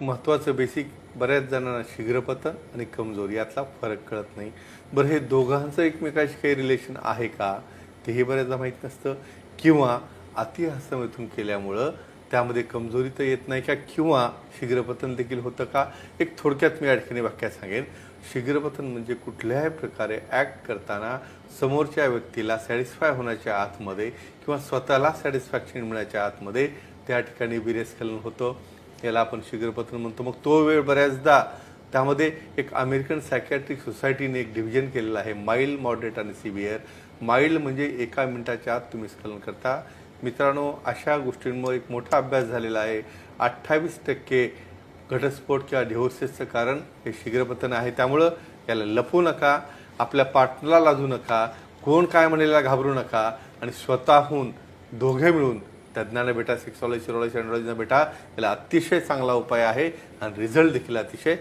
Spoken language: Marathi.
महत्त्वाचं बेसिक बऱ्याच जणांना शीघ्रपतन आणि कमजोरी यातला फरक कळत नाही. बरं हे दोघांचं एकमेकाशी काही रिलेशन आहे का? तेही बऱ्याचदा माहीत नसतं किंवा अति हस्तमैथून केल्यामुळं त्यामध्ये कमजोरी तर येत नाही का किंवा शीघ्रपतन देखील होतं का? एक थोडक्यात मी या ठिकाणी वाक्यात सांगेन. शीघ्रपतन म्हणजे कुठल्याही प्रकारे ॲक्ट करताना समोरच्या व्यक्तीला सॅटिस्फाय होण्याच्या आतमध्ये किंवा स्वतःला सॅटिस्फॅक्शन मिळण्याच्या आतमध्ये त्या ठिकाणी विरेस्खलन होतं. याला आपण शीघ्रपतन म्हणतो. मग तो वेळ बऱ्याचदा त्यामध्ये एक अमेरिकन सायकॅट्रिक सोसायटीने एक डिव्हिजन केलेलं आहे, माइल्ड, मॉडरेट आणि सिव्हिअर. माइल्ड म्हणजे 1 मिनिटाच्या आत तुम्ही स्खलन करता. मित्रांनो, अशा गोष्टींमुळे एक मोठा अभ्यास झालेला आहे. 28% घटस्फोट किंवा डिव्होर्सेसचं कारण हे शीघ्रपतन आहे. त्यामुळं याला लपवू नका, आपल्या पार्टनरला लाजू नका, कोण काय म्हणेला घाबरू नका आणि स्वतःहून दोघे मिळून तज्ज्ञांना भेटा, सेक्सॉलॉजी, सिरोलॉजी, अँड्रॉलॉजीना भेटा. याला अतिशय चांगला उपाय आहे आणि रिझल्ट देखील अतिशय